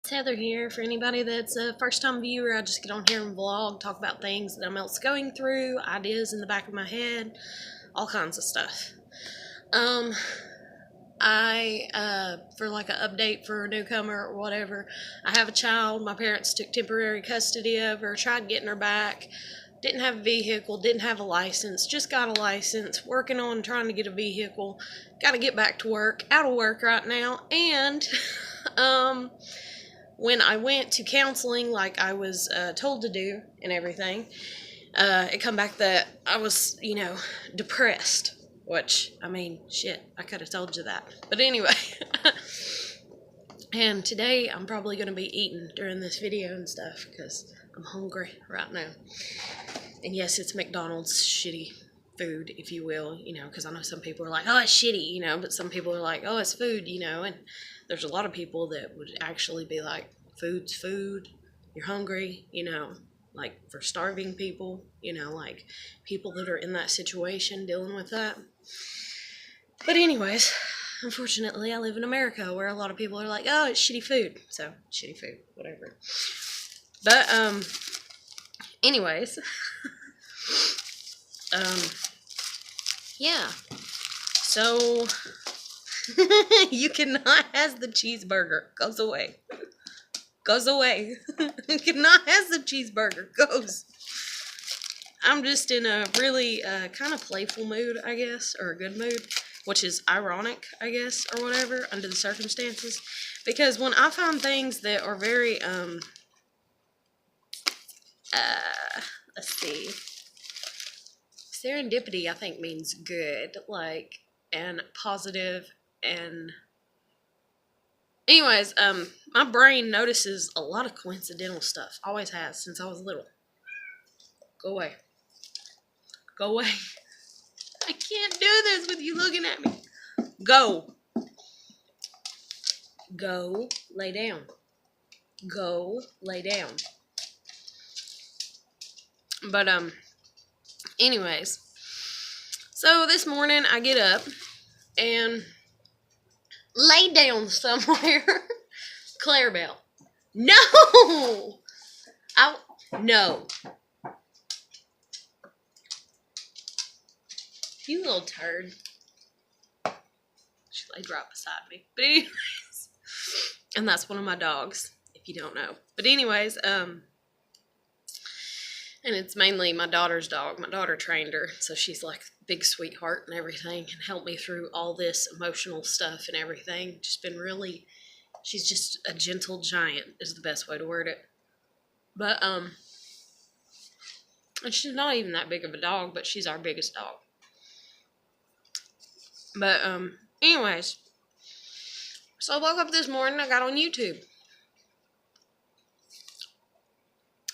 It's Heather here. For anybody that's a first-time viewer, I just get on here and vlog, talk about things that I'm else going through, ideas in the back of my head, all kinds of stuff. For like an update for a newcomer or whatever, I have a child. My parents took temporary custody of her, tried getting her back. Didn't have a vehicle, didn't have a license, just got a license, working on trying to get a vehicle. Got to get back to work, out of work right now, and, when I went to counseling like I was told to do and everything, it come back that I was, depressed. Which, I mean, shit, I could have told you that. But anyway. And today I'm probably going to be eating during this video and stuff because I'm hungry right now. And yes, it's McDonald's shitty food, if you will, because I know some people are like, oh, it's shitty, but some people are like, oh, it's food, and there's a lot of people that would actually be like, food's food, you're hungry, like for starving people, like people that are in that situation dealing with that. But anyways, unfortunately, I live in America where a lot of people are like, oh, it's shitty food. So, shitty food, whatever. But, anyways, yeah. So, you cannot have the cheeseburger. Goes away. Goes away. You cannot have the cheeseburger. Goes. I'm just in a really kind of playful mood, I guess, or a good mood, which is ironic, I guess, or whatever, under the circumstances. Because when I find things that are very, let's see, serendipity, I think, means good, like, and positive, and anyways, my brain notices a lot of coincidental stuff. Always has, since I was little. Go away. Go away. I can't do this with you looking at me. Go. Go lay down. Go lay down. But, anyways. So this morning I get up and lay down somewhere. Clarabelle. No! No. You little turd. She laid right beside me. But anyways. And that's one of my dogs, if you don't know. But anyways, and it's mainly my daughter's dog. My daughter trained her, so she's like a big sweetheart and everything, and helped me through all this emotional stuff and everything. Just been really, she's just a gentle giant is the best way to word it. But, and she's not even that big of a dog, but she's our biggest dog. But, anyways, so I woke up this morning, I got on YouTube.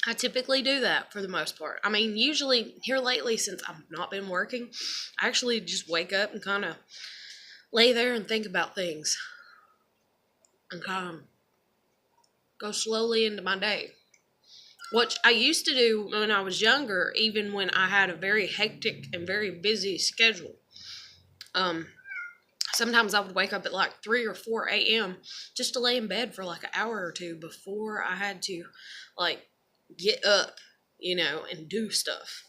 I typically do that for the most part. I mean, usually, here lately, since I've not been working, I actually just wake up and kind of lay there and think about things. And kind of go slowly into my day. Which I used to do when I was younger, even when I had a very hectic and very busy schedule. Sometimes I would wake up at like 3 or 4 a.m. just to lay in bed for like an hour or two before I had to, like, get up, and do stuff.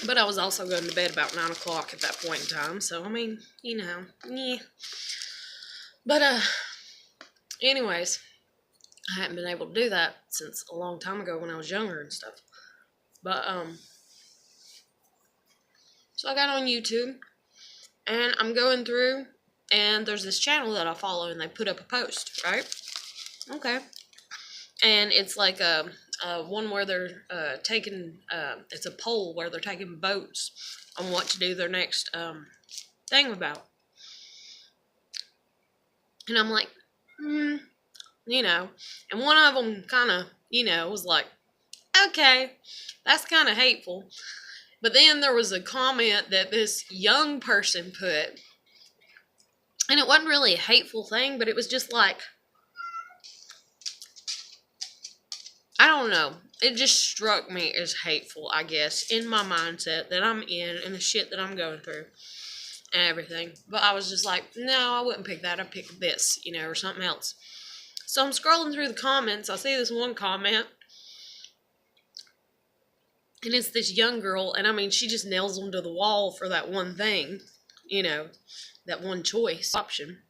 But I was also going to bed about 9 o'clock at that point in time, so, I mean, yeah. But, anyways, I hadn't been able to do that since a long time ago when I was younger and stuff. But, so I got on YouTube, and I'm going through, and there's this channel that I follow, and they put up a post, right? Okay. And it's like a one where they're taking, it's a poll where they're taking votes on what to do their next thing about. And I'm like, and one of them kind of, was like, okay, that's kind of hateful. But then there was a comment that this young person put, and it wasn't really a hateful thing, but it was just like, I don't know. It just struck me as hateful, I guess, in my mindset that I'm in and the shit that I'm going through and everything. But I was just like, no, I wouldn't pick that. I'd pick this, or something else. So I'm scrolling through the comments. I see this one comment. And it's this young girl. And I mean, she just nails them to the wall for that one thing. You know, that one choice option.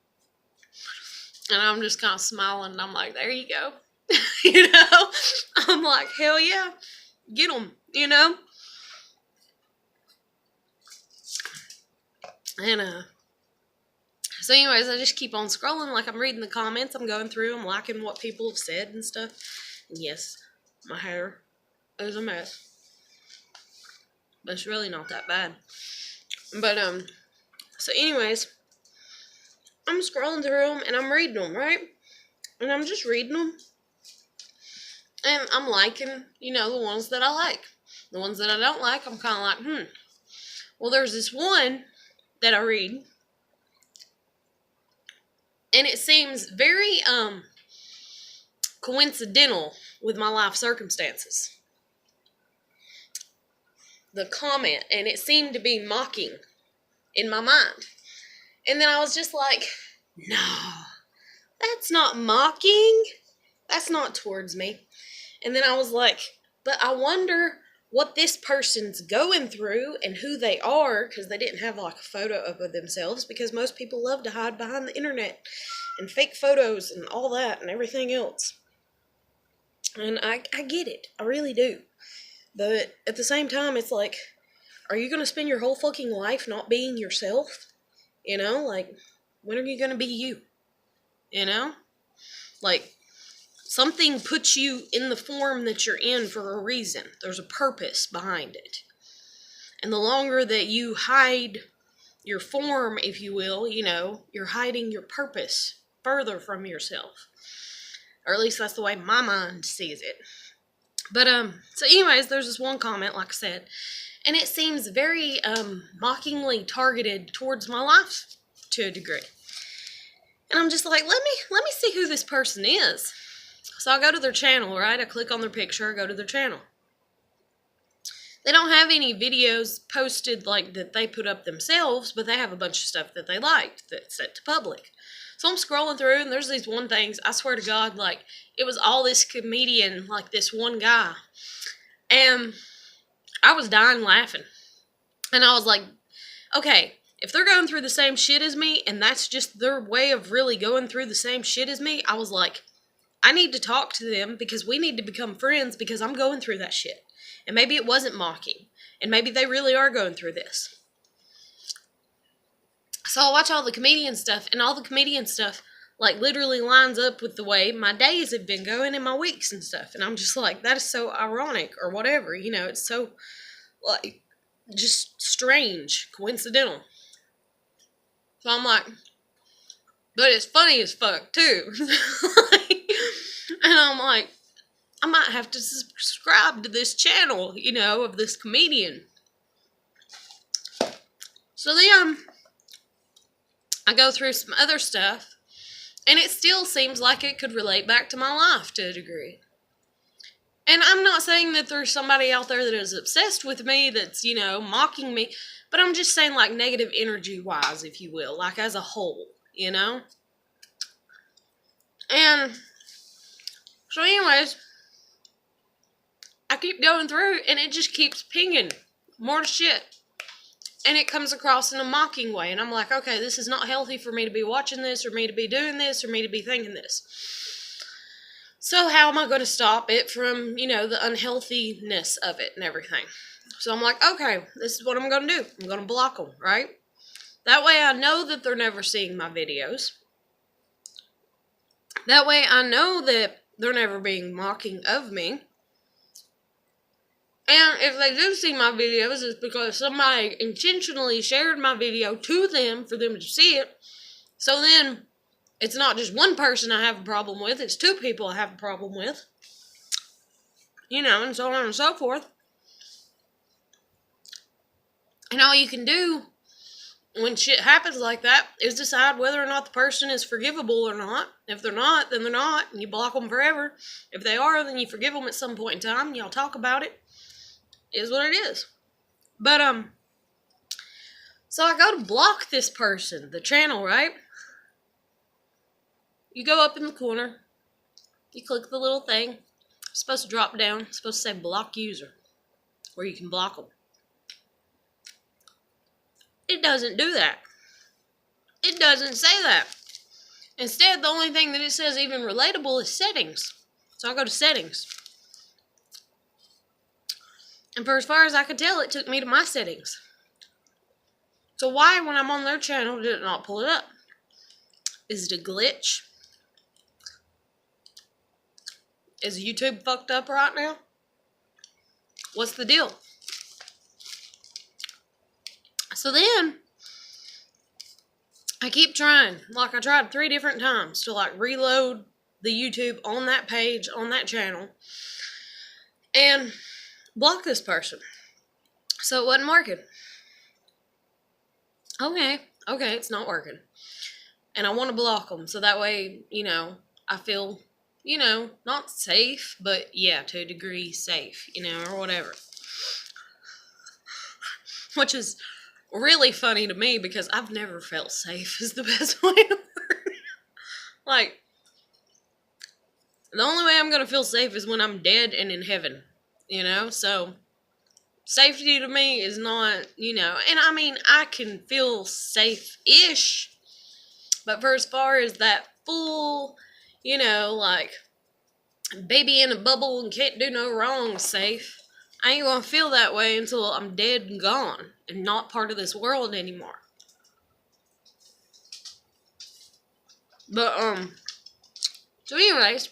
And I'm just kind of smiling. And I'm like, there you go. You know? I'm like, hell yeah. Get them. You know? And, so anyways, I just keep on scrolling, like I'm reading the comments, I'm going through, I'm liking what people have said and stuff. And yes, my hair is a mess. But it's really not that bad. But, so anyways, I'm scrolling through them and I'm reading them, right? And I'm just reading them. And I'm liking, you know, the ones that I like. The ones that I don't like, I'm kind of like, Well, there's this one that I read. And it seems very, coincidental with my life circumstances. The comment, and it seemed to be mocking in my mind. And then I was just like, no, that's not mocking. That's not towards me. And then I was like, but I wonder what this person's going through and who they are, because they didn't have like a photo of themselves, because most people love to hide behind the internet and fake photos and all that and everything else. And I get it. I really do. But at the same time, it's like, are you going to spend your whole fucking life not being yourself? You know, like, when are you going to be you? You know? Like, something puts you in the form that you're in for a reason. There's a purpose behind it. And the longer that you hide your form, if you will, you know, you're hiding your purpose further from yourself. Or at least that's the way my mind sees it. But, so anyways, there's this one comment, like I said, and it seems very, mockingly targeted towards my life to a degree. And I'm just like, let me see who this person is. So I go to their channel, right? I click on their picture, I go to their channel. They don't have any videos posted like that they put up themselves, but they have a bunch of stuff that they liked that's set to public. So I'm scrolling through, and there's these one things, I swear to God, like, it was all this comedian, like this one guy. And I was dying laughing. And I was like, okay, if they're going through the same shit as me, and that's just their way of really going through the same shit as me, I was like, I need to talk to them because we need to become friends because I'm going through that shit. And maybe it wasn't mocking. And maybe they really are going through this. So I watch all the comedian stuff, and all the comedian stuff, like, literally lines up with the way my days have been going and my weeks and stuff. And I'm just like, that is so ironic or whatever. You know, it's so, like, just strange, coincidental. So I'm like, but it's funny as fuck, too. And I'm like, I might have to subscribe to this channel, you know, of this comedian. So then I go through some other stuff, and it still seems like it could relate back to my life to a degree. And I'm not saying that there's somebody out there that is obsessed with me that's, you know, mocking me, but I'm just saying, like, negative energy-wise, if you will, like, as a whole, you know? And so anyways, I keep going through, and it just keeps pinging more shit. And it comes across in a mocking way. And I'm like, okay, this is not healthy for me to be watching this, or me to be doing this, or me to be thinking this. So how am I going to stop it from, you know, the unhealthiness of it and everything? So I'm like, okay, this is what I'm going to do. I'm going to block them, right? That way I know that they're never seeing my videos. That way I know that they're never being mocking of me. And if they do see my videos, it's because somebody intentionally shared my video to them for them to see it. So then, it's not just one person I have a problem with, it's two people I have a problem with. You know, and so on and so forth. And all you can do when shit happens like that is decide whether or not the person is forgivable or not. If they're not, then they're not, and you block them forever. If they are, then you forgive them at some point in time, and y'all talk about it. Is what it is. But, so I go to block this person, the channel, right? You go up in the corner, You click the little thing. It's supposed to drop down. It's supposed to say block user, where you can block them. It doesn't do that. It doesn't say that. Instead, the only thing that it says even relatable is settings. So I go to settings. And for as far as I could tell, it took me to my settings. So why, when I'm on their channel, did it not pull it up? Is it a glitch? Is YouTube fucked up right now? What's the deal? So then, I keep trying. Like, I tried 3 different times to, like, reload the YouTube on that page, on that channel, and block this person. So it wasn't working. Okay, it's not working. And I want to block them, so that way, you know, I feel, you know, not safe, but yeah, to a degree safe, you know, or whatever. Which is really funny to me because I've never felt safe is the best way to word it. Like, the only way I'm going to feel safe is when I'm dead and in heaven, you know? So, safety to me is not, you know, and I mean, I can feel safe-ish, but for as far as that full, you know, like, baby in a bubble and can't do no wrong safe, I ain't gonna feel that way until I'm dead and gone and not part of this world anymore. But, so anyways,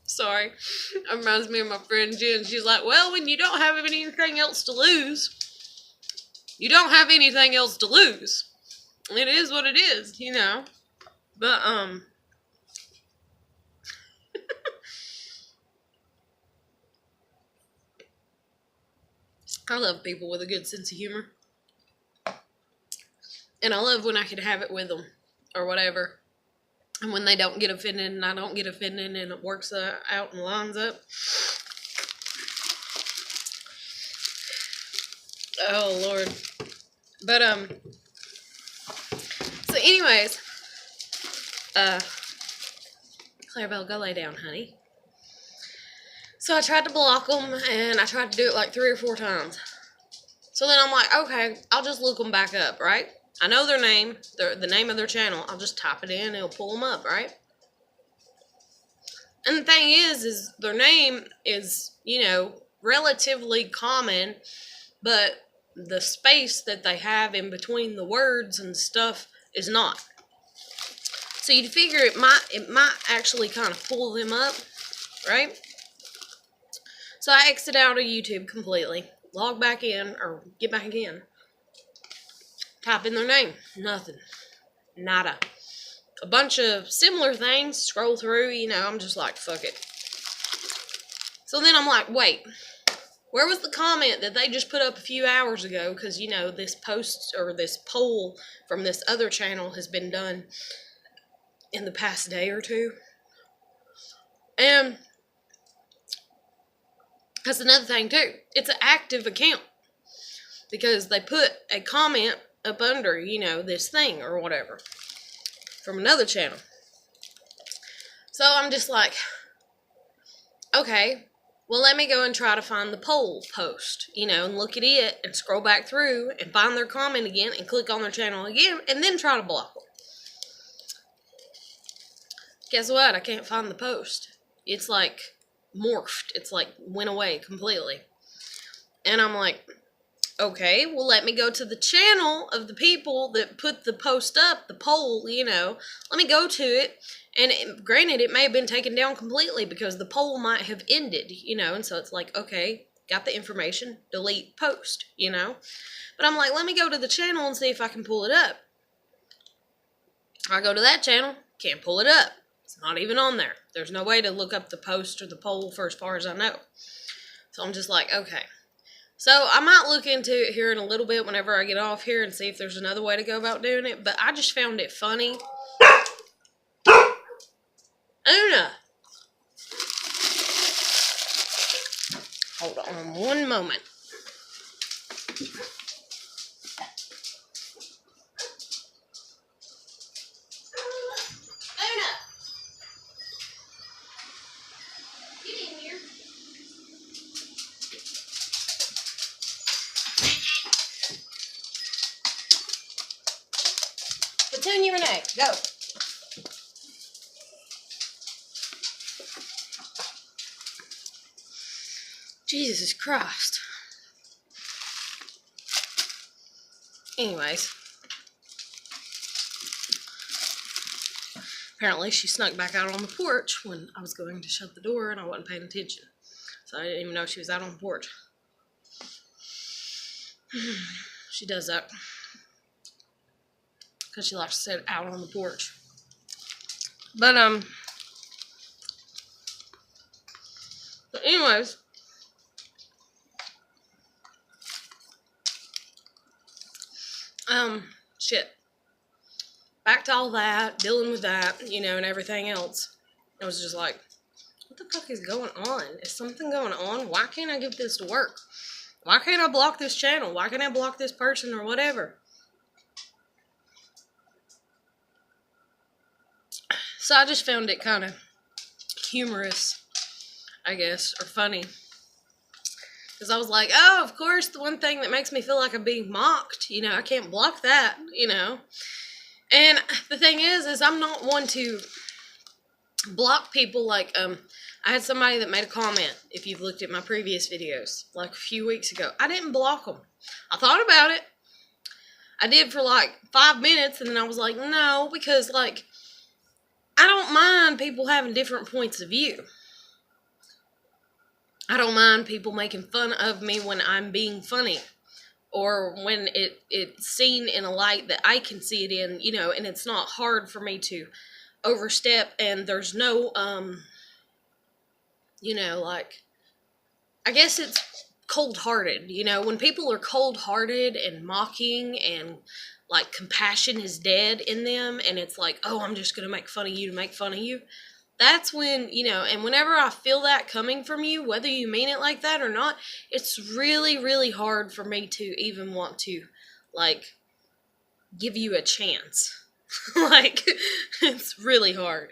sorry, that reminds me of my friend Jen. She's like, well, when you don't have anything else to lose, you don't have anything else to lose. It is what it is, you know. But, I love people with a good sense of humor. And I love when I can have it with them, or whatever. And when they don't get offended, and I don't get offended, and it works out and lines up. Oh, Lord. But, so anyways, Clarabelle, go lay down, honey. So I tried to block them, and I tried to do it like 3 or 4 times. So then I'm like, okay, I'll just look them back up, right? I know their name, the name of their channel. I'll just type it in, and it'll pull them up, right? And the thing is their name is, you know, relatively common, but the space that they have in between the words and stuff is not. So you'd figure it might actually kind of pull them up, right? So I exit out of YouTube completely, log back in, or get back in, type in their name, nothing, nada. A bunch of similar things, scroll through, you know, I'm just like, fuck it. So then I'm like, wait, where was the comment that they just put up a few hours ago? Because, you know, this post, or this poll from this other channel has been done in the past day or 2. And that's another thing, too. It's an active account. Because they put a comment up under, you know, this thing or whatever. From another channel. So I'm just like, okay, well, let me go and try to find the poll post, you know, and look at it and scroll back through and find their comment again and click on their channel again and then try to block them. Guess what? I can't find the post. It's like morphed. It's like went away completely. And I'm like, okay, well, let me go to the channel of the people that put the post up, the poll, you know. Let me go to it. And granted, it may have been taken down completely because the poll might have ended, you know. And so it's like, okay, got the information, delete post, you know. But I'm like, let me go to the channel and see if I can pull it up. I go to that channel, can't pull it up. It's not even on there. There's no way to look up the post or the poll for as far as I know. So I'm just like, okay. So I might look into it here in a little bit whenever I get off here and see if there's another way to go about doing it. But I just found it funny. Una! Hold on one moment. Petunia Renee, go. Jesus Christ. Anyways. Apparently she snuck back out on the porch when I was going to shut the door and I wasn't paying attention. So I didn't even know she was out on the porch. She does that. Because she likes to sit out on the porch. But anyways. Shit. Back to all that, dealing with that, you know, and everything else. I was just like, what the fuck is going on? Is something going on? Why can't I get this to work? Why can't I block this channel? Why can't I block this person or whatever? So I just found it kind of humorous, I guess, or funny. Because I was like, oh, of course, the one thing that makes me feel like I'm being mocked, you know, I can't block that, you know. And the thing is I'm not one to block people. Like, I had somebody that made a comment, if you've looked at my previous videos, like a few weeks ago. I didn't block them. I thought about it. I did for like 5 minutes, and then I was like, no, because, like, I don't mind people having different points of view. I don't mind people making fun of me when I'm being funny. Or when it's seen in a light that I can see it in, you know, and it's not hard for me to overstep, and there's no, you know, like, I guess it's cold-hearted, you know, when people are cold-hearted and mocking and, like, compassion is dead in them, and it's like, oh, I'm just going to make fun of you to make fun of you. That's when, you know, and whenever I feel that coming from you, whether you mean it like that or not, it's really, really hard for me to even want to, like, give you a chance. Like, it's really hard.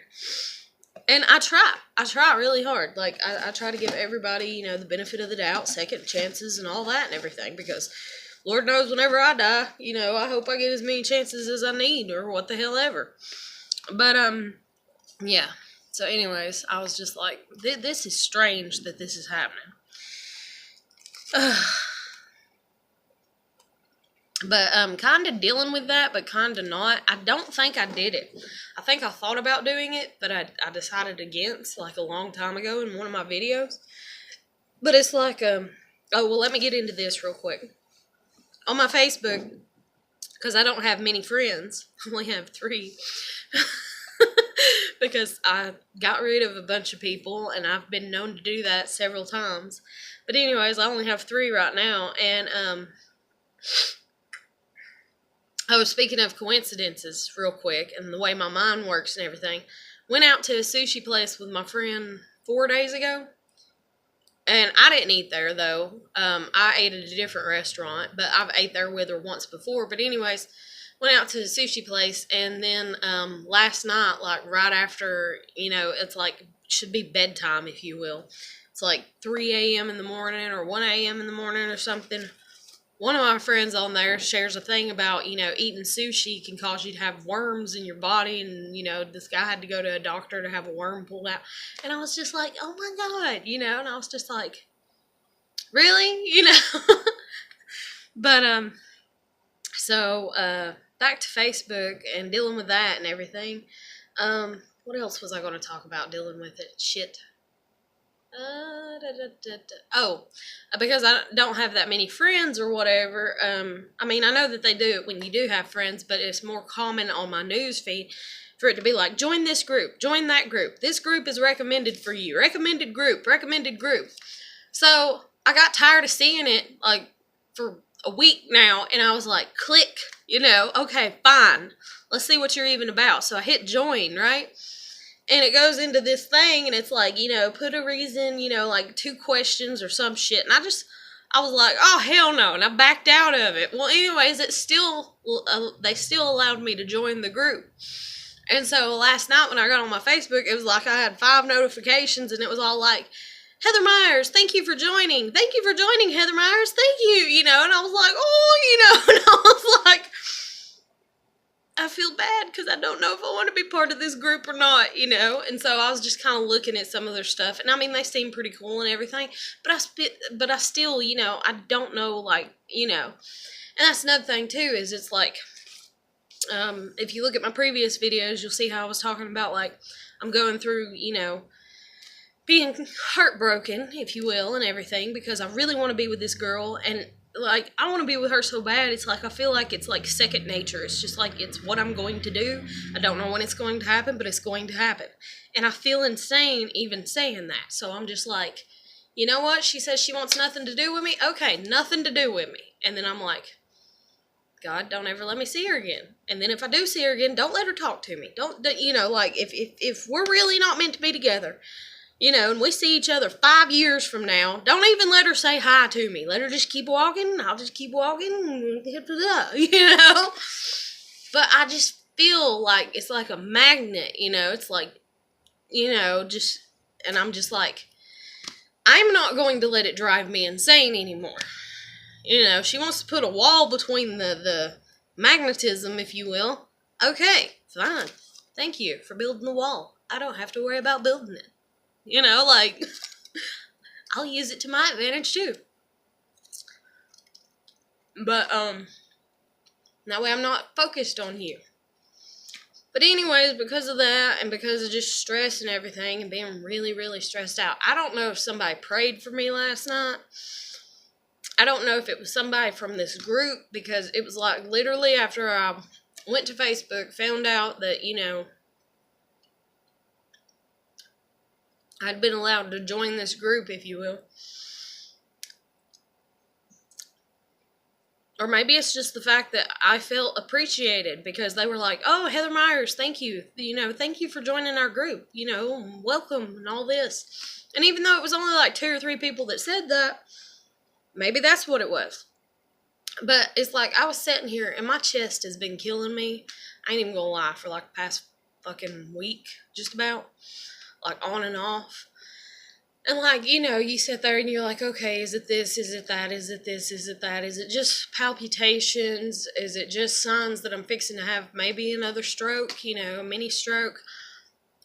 And I try really hard. Like, I try to give everybody, you know, the benefit of the doubt, second chances and all that and everything, because Lord knows whenever I die, you know, I hope I get as many chances as I need, or what the hell ever. But, yeah. So anyways, I was just like, this is strange that this is happening. But kind of dealing with that, but kind of not. I don't think I did it. I think I thought about doing it, but I decided against, like, a long time ago in one of my videos. But it's like, oh, well, let me get into this real quick. On my Facebook, because I don't have many friends, I only have 3. Because I got rid of a bunch of people, and I've been known to do that several times. But anyways, I only have 3 right now, and I was speaking of coincidences real quick, and the way my mind works and everything. Went out to a sushi place with my friend 4 days ago, and I didn't eat there, though. I ate at a different restaurant, but I've ate there with her once before. But anyways, went out to the sushi place, and then last night, like right after, you know, it's like, should be bedtime, if you will. It's like 3 a.m. in the morning or 1 a.m. in the morning or something. One of my friends on there shares a thing about, you know, eating sushi can cause you to have worms in your body, and, you know, this guy had to go to a doctor to have a worm pulled out. And I was just like, oh my God, you know, and I was just like, really? You know? But, so, back to Facebook and dealing with that and everything. What else was I going to talk about dealing with it? Shit. Oh, because I don't have that many friends or whatever. I mean, I know that they do it when you do have friends, but it's more common on my news feed for it to be like, join this group, join that group. This group is recommended for you. Recommended group, recommended group. So I got tired of seeing it like for a week now, and I was like, click, you know, okay, fine. Let's see what you're even about. So I hit join, right? And it goes into this thing, and it's like, you know, put a reason, you know, like 2 questions or some shit. And I was like, oh, hell no. And I backed out of it. Well, anyways, it still, they still allowed me to join the group. And so last night when I got on my Facebook, it was like I had 5 notifications, and it was all like, Heather Myers, thank you for joining. Thank you for joining, Heather Myers. Thank you, you know. And I was like, oh, you know, and I was like, I feel bad because I don't know if I want to be part of this group or not, you know. And so I was just kind of looking at some of their stuff, and I mean, they seem pretty cool and everything. But I still, you know, I don't know, like, you know. And that's another thing too, is it's like, if you look at my previous videos, you'll see how I was talking about, like, I'm going through, you know, being heartbroken, if you will, and everything, because I really want to be with this girl, and like, I want to be with her so bad. It's like, I feel like it's like second nature. It's just like, it's what I'm going to do. I don't know when it's going to happen, but it's going to happen. And I feel insane even saying that. So I'm just like, you know what? She says she wants nothing to do with me. Okay, nothing to do with me. And then I'm like, God, don't ever let me see her again. And then if I do see her again, don't let her talk to me. Don't, you know, like, if we're really not meant to be together, you know, and we see each other 5 years from now, don't even let her say hi to me. Let her just keep walking. I'll just keep walking. You know? But I just feel like it's like a magnet, you know? It's like, you know, just, and I'm just like, I'm not going to let it drive me insane anymore. You know, she wants to put a wall between the magnetism, if you will. Okay, fine. Thank you for building the wall. I don't have to worry about building it. You know, like, I'll use it to my advantage too. But, that way I'm not focused on you. But anyways, because of that, and because of just stress and everything, and being really, really stressed out, I don't know if somebody prayed for me last night. I don't know if it was somebody from this group, because it was like literally after I went to Facebook, found out that, you know, I'd been allowed to join this group, if you will. Or maybe it's just the fact that I felt appreciated, because they were like, oh, Heather Myers, thank you. You know, thank you for joining our group. You know, welcome and all this. And even though it was only like 2 or 3 people that said that, maybe that's what it was. But it's like, I was sitting here and my chest has been killing me. I ain't even gonna lie, for like the past fucking week, just about. Like, on and off. And like, you know, you sit there and you're like, okay, is it this, is it that, is it this, is it that, is it just palpitations, is it just signs that I'm fixing to have maybe another stroke, you know, a mini stroke,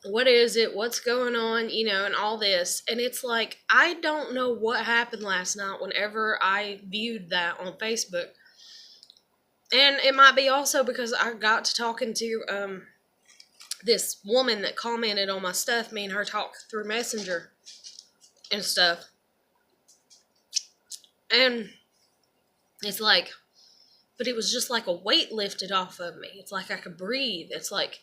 what is it, what's going on, you know, and all this. And it's like, I don't know what happened last night whenever I viewed that on Facebook. And it might be also because I got to talking to this woman that commented on my stuff. Me and her talked through Messenger and stuff. And it's like, but it was just like a weight lifted off of me. It's like I could breathe. It's like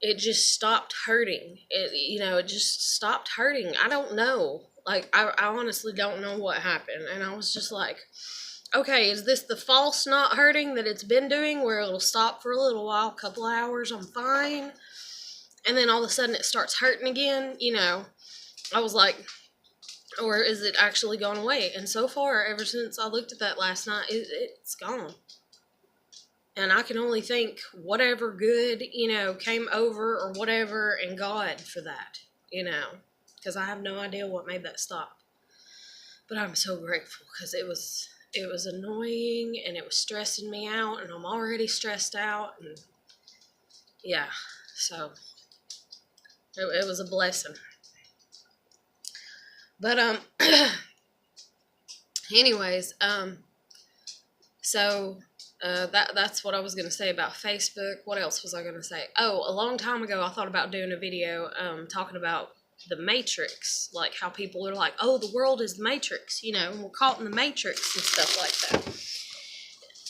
it just stopped hurting. It, you know, it just stopped hurting. I don't know. Like, I honestly don't know what happened. And I was just like, okay, is this the false not hurting that it's been doing, where it'll stop for a little while, a couple of hours, I'm fine, and then all of a sudden it starts hurting again, you know? I was like, or is it actually gone away? And so far, ever since I looked at that last night, it's gone. And I can only thank whatever good, you know, came over or whatever, and God for that, you know, because I have no idea what made that stop. But I'm so grateful, because it was annoying, and it was stressing me out, and I'm already stressed out, and yeah, so it was a blessing. But anyways, so that's what I was gonna say about Facebook. What else was I gonna say? Oh, a long time ago, I thought about doing a video talking about the Matrix, like how people are like, oh, the world is the Matrix, you know, and we're caught in the Matrix and stuff like that.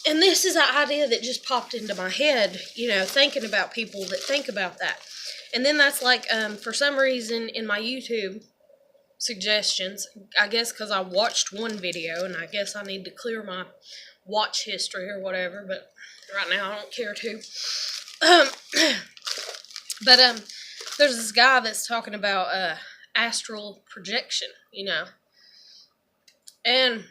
And this is an idea that just popped into my head, you know, thinking about people that think about that. And then that's like, for some reason in my YouTube suggestions, I guess because I watched one video, and I guess I need to clear my watch history or whatever, but right now I don't care to. But there's this guy that's talking about astral projection, you know, and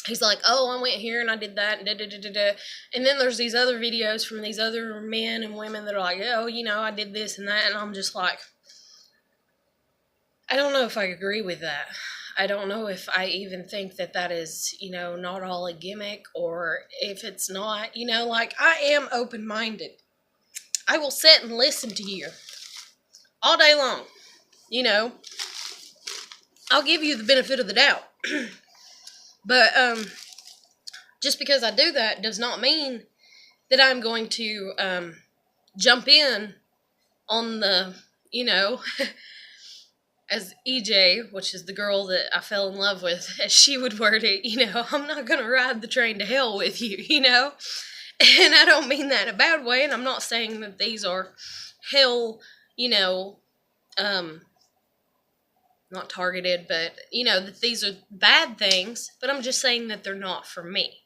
he's like, oh, I went here and I did that, and da-da-da-da-da. And then there's these other videos from these other men and women that are like, oh, you know, I did this and that, and I'm just like, I don't know if I agree with that. I don't know if I even think that that is, not all a gimmick, or if it's not, like, I am open-minded. I will sit and listen to you all day long, I'll give you the benefit of the doubt. But just because I do that does not mean that I'm going to jump in on the, as EJ, which is the girl that I fell in love with, as she would word it, I'm not going to ride the train to hell with you, And I don't mean that in a bad way, and I'm not saying that these are hell, not targeted, but, that these are bad things, but I'm just saying that they're not for me.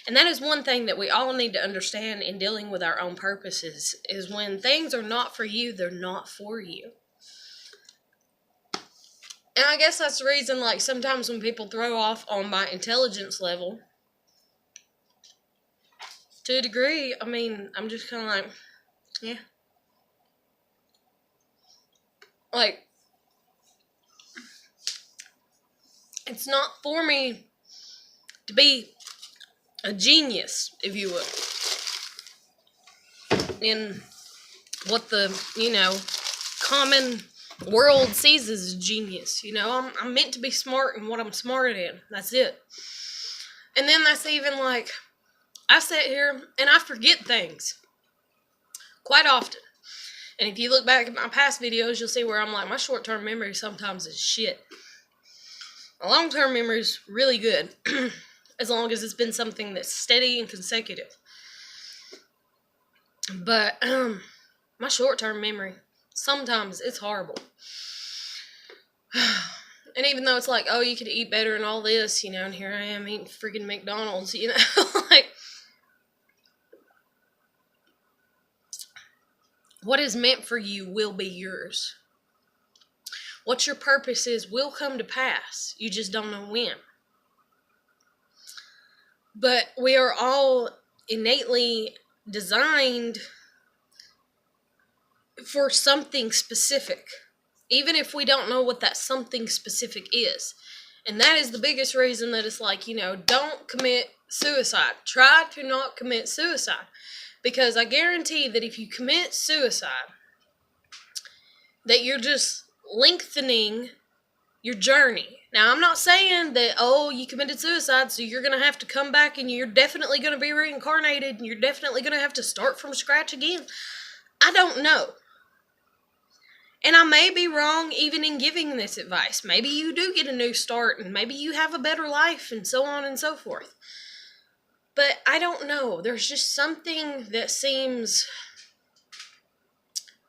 And that is one thing that we all need to understand in dealing with our own purposes, is when things are not for you, they're not for you. And I guess that's the reason, like, sometimes when people throw off on my intelligence level, to a degree, I mean, I'm just kind of like, yeah. Like, it's not for me to be a genius, if you will, in what the, common world sees as a genius. I'm meant to be smart in what I'm smart in. That's it. And then that's even like, I sit here and I forget things quite often. And if you look back at my past videos, you'll see where I'm like, my short-term memory sometimes is shit. My long-term memory is really good, as long as it's been something that's steady and consecutive. But my short-term memory, sometimes it's horrible. And even though it's like, oh, you could eat better and all this, and here I am eating freaking McDonald's, like, what is meant for you will be yours. What your purpose is will come to pass. You just don't know when. But we are all innately designed for something specific, even if we don't know what that something specific is. And that is the biggest reason that it's like, don't commit suicide. Try to not commit suicide. Because I guarantee that if you commit suicide, that you're just lengthening your journey. Now, I'm not saying that, oh, you committed suicide, so you're going to have to come back and you're definitely going to be reincarnated and you're definitely going to have to start from scratch again. I don't know. And I may be wrong even in giving this advice. Maybe you do get a new start and maybe you have a better life and so on and so forth. But I don't know. There's just something that seems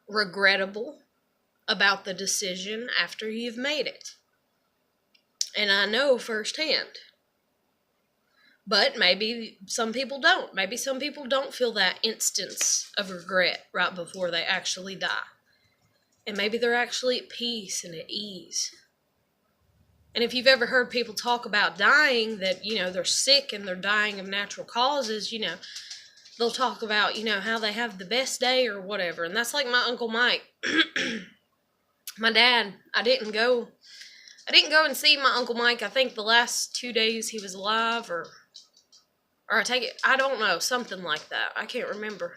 regrettable about the decision after you've made it. And I know firsthand. But maybe some people don't. Maybe some people don't feel that instance of regret right before they actually die. And maybe they're actually at peace and at ease. And if you've ever heard people talk about dying, that, they're sick and they're dying of natural causes, they'll talk about, how they have the best day or whatever. And that's like my Uncle Mike. My dad, I didn't go and see my Uncle Mike. I think the last 2 days he was alive, or I take it, I don't know, something like that. I can't remember.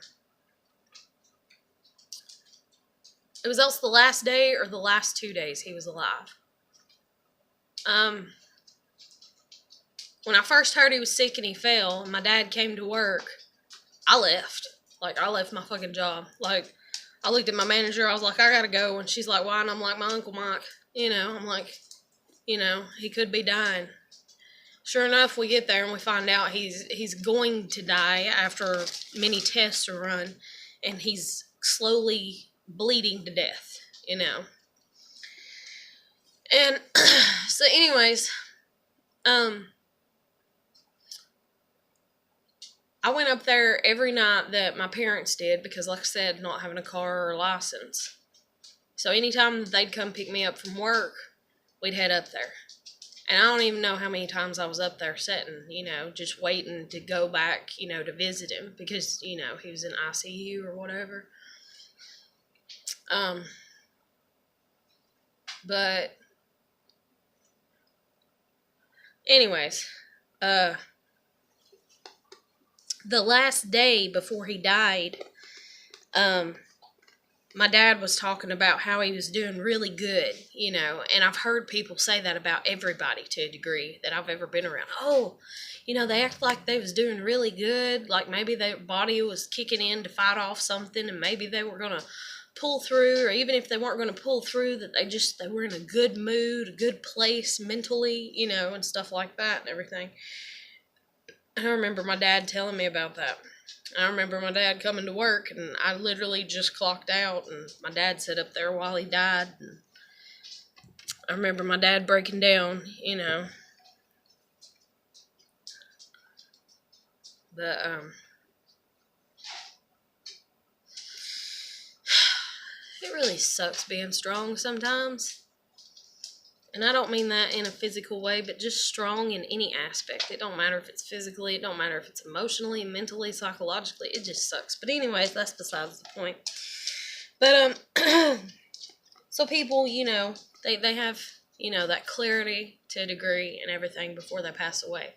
It was else the last day or the last 2 days he was alive. When I first heard he was sick and he fell, and my dad came to work, I left. Like, I left my fucking job. Like, I looked at my manager, I was like, I gotta go. And she's like, why? And I'm like, my Uncle Mike. I'm like, he could be dying. Sure enough, we get there and we find out he's going to die after many tests are run. And he's slowly bleeding to death, And so anyways, I went up there every night that my parents did because, like I said, not having a car or a license. So anytime they'd come pick me up from work, we'd head up there. And I don't even know how many times I was up there sitting, just waiting to go back, to visit him because, he was in ICU or whatever. But anyways, the last day before he died, my dad was talking about how he was doing really good, and I've heard people say that about everybody to a degree that I've ever been around. Oh, they act like they was doing really good, like maybe their body was kicking in to fight off something, and maybe they were going to pull through, or even if they weren't going to pull through, that they were in a good mood, a good place mentally, and stuff like that and everything. And I remember my dad telling me about that. I remember my dad coming to work, and I literally just clocked out, and my dad sat up there while he died. And I remember my dad breaking down, But, it really sucks being strong sometimes. And I don't mean that in a physical way, but just strong in any aspect. It don't matter if it's physically, it don't matter if it's emotionally, mentally, psychologically. It just sucks. But anyways, that's besides the point. But, so people, they have, that clarity to a degree and everything before they pass away.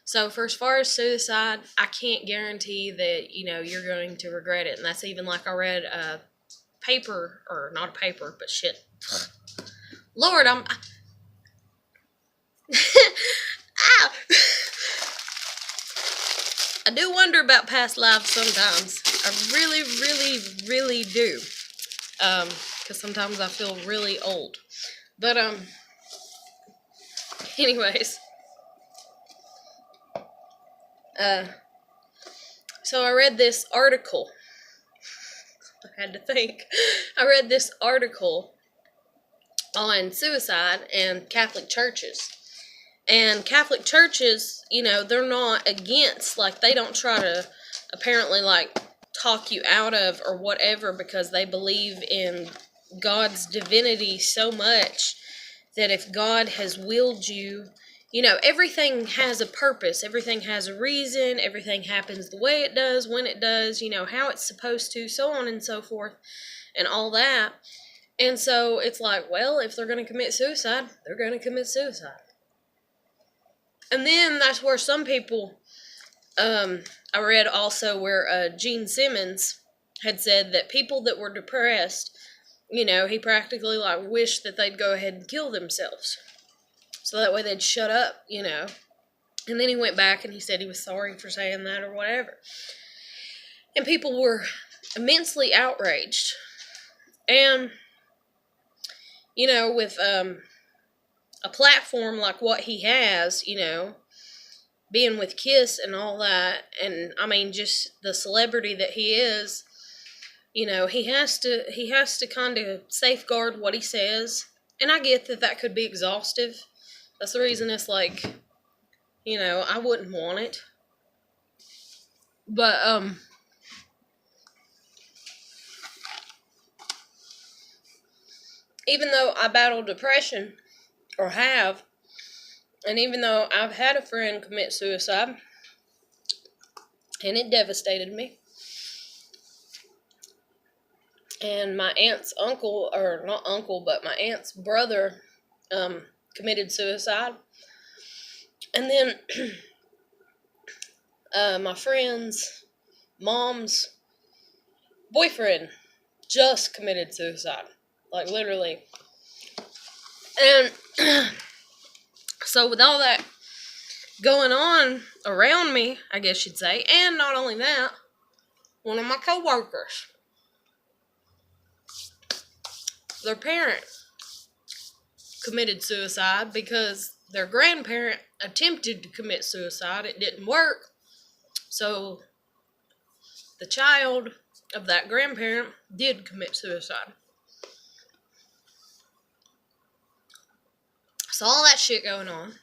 So for as far as suicide, I can't guarantee that, you're going to regret it. And that's even like I read a paper, or not a paper, but shit. Lord, Ow. I do wonder about past lives sometimes. I really, really, really do. Because sometimes I feel really old. But, anyways. So I read this article. I had to think. I read this article on suicide and Catholic churches. And Catholic churches, they're not against, they don't try to apparently, talk you out of or whatever, because they believe in God's divinity so much that if God has willed you, everything has a purpose, everything has a reason, everything happens the way it does, when it does, how it's supposed to, so on and so forth, and all that. And so it's well, if they're going to commit suicide, they're going to commit suicide. And then that's where some people, I read also where Gene Simmons had said that people that were depressed, he practically wished that they'd go ahead and kill themselves. So that way they'd shut up, And then he went back and he said he was sorry for saying that or whatever. And people were immensely outraged. And, with a platform like what he has, being with Kiss and all that, and I mean just the celebrity that he is, he has to kind of safeguard what he says. And I get that could be exhaustive. That's the reason it's I wouldn't want it. But, even though I battle depression, or have, and even though I've had a friend commit suicide, and it devastated me, and my aunt's uncle, or not uncle, but my aunt's brother, committed suicide, and then my friend's mom's boyfriend just committed suicide, literally. And so with all that going on around me, I guess you'd say, and not only that, one of my coworkers, their parent committed suicide because their grandparent attempted to commit suicide. It didn't work. So the child of that grandparent did commit suicide. So all that shit going on.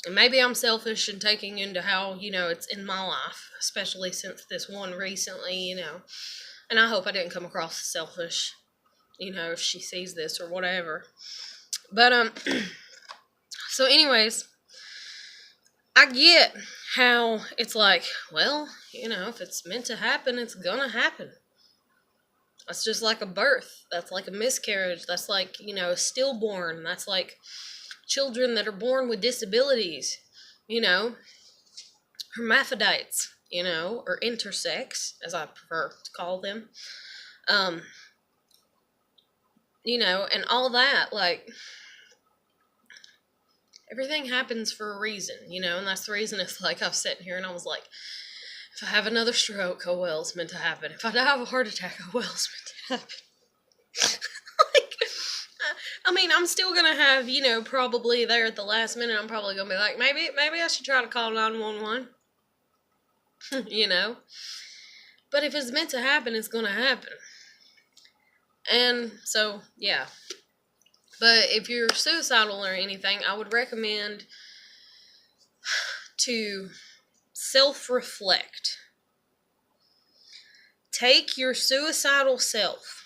And maybe I'm selfish in taking into how, it's in my life, especially since this one recently, And I hope I didn't come across as selfish, if she sees this or whatever. But, so anyways, I get how it's well, if it's meant to happen, it's gonna happen. That's just like a birth. That's like a miscarriage. That's like, a stillborn. That's like children that are born with disabilities, hermaphrodites, or intersex, as I prefer to call them. And all that, like, everything happens for a reason, and that's the reason it's like I was sitting here and I was like, if I have another stroke, oh well, it's meant to happen. If I die of a heart attack, oh well, it's meant to happen. Like, I mean, I'm still gonna have, probably there at the last minute, I'm probably gonna be like, maybe I should try to call 911. But if it's meant to happen, it's gonna happen. And so, yeah. But if you're suicidal or anything, I would recommend to self-reflect. Take your suicidal self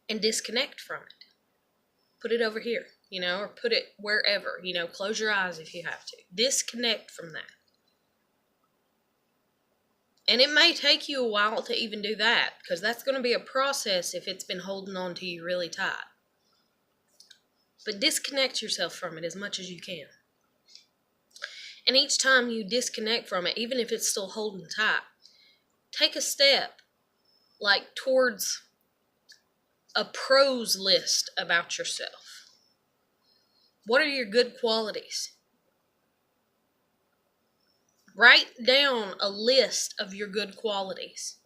and disconnect from it. Put it over here, or put it wherever, close your eyes if you have to. Disconnect from that. And it may take you a while to even do that, because that's going to be a process if it's been holding on to you really tight. But disconnect yourself from it as much as you can. And each time you disconnect from it, even if it's still holding tight, take a step, like, towards a pros list about yourself. What are your good qualities? Write down a list of your good qualities.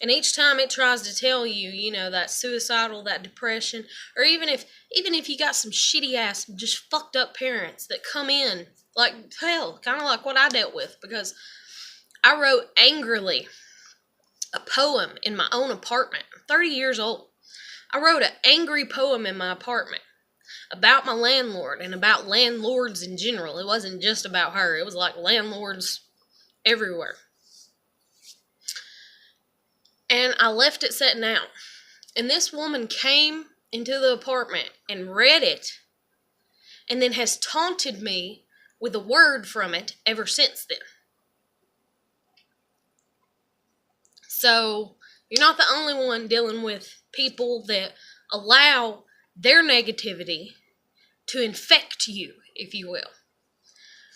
And each time it tries to tell you, that suicidal, that depression, or even if you got some shitty ass, just fucked up parents that come in, like hell, kind of like what I dealt with, because I wrote angrily a poem in my own apartment. I'm 30 years old. I wrote an angry poem in my apartment about my landlord and about landlords in general. It wasn't just about her. It was like landlords everywhere. And I left it sitting out. And this woman came into the apartment and read it, and then has taunted me with a word from it ever since then. So, you're not the only one dealing with people that allow their negativity to infect you, if you will.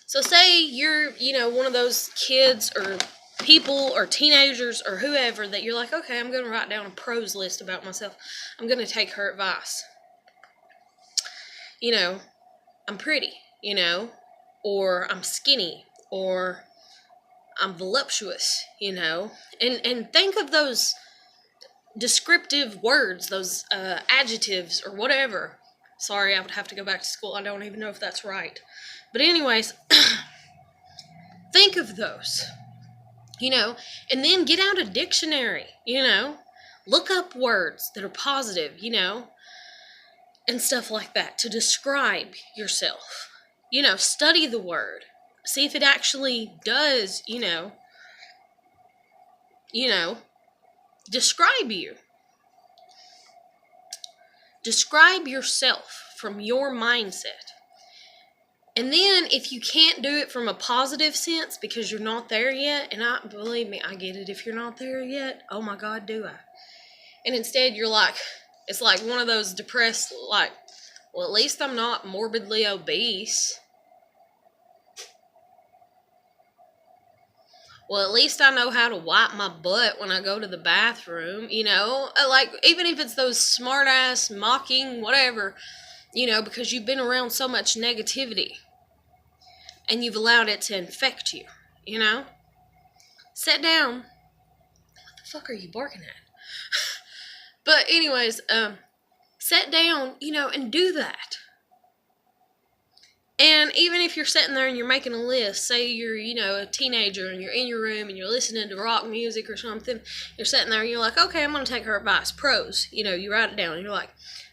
So say you're, one of those kids or people or teenagers or whoever that you're like, okay, I'm going to write down a pros list about myself. I'm going to take her advice. I'm pretty, or I'm skinny, or I'm voluptuous, and think of those descriptive words, those adjectives or whatever. Sorry, I would have to go back to school. I don't even know if that's right. But anyways, think of those, and then get out a dictionary, look up words that are positive, and stuff like that to describe yourself. Study the word. See if it actually does, describe you. Describe yourself from your mindset. And then if you can't do it from a positive sense because you're not there yet, and believe me, I get it if you're not there yet. Oh my God, do I? And instead you're like, it's like one of those depressed, like, well, at least I'm not morbidly obese. Well, at least I know how to wipe my butt when I go to the bathroom, like, even if it's those smart-ass, mocking, whatever, because you've been around so much negativity, and you've allowed it to infect you, Sit down. What the fuck are you barking at? But anyways, sit down, and do that. And even if you're sitting there and you're making a list, say you're, a teenager and you're in your room and you're listening to rock music or something, you're sitting there and you're like, okay, I'm going to take her advice. Pros, you write it down and you're like,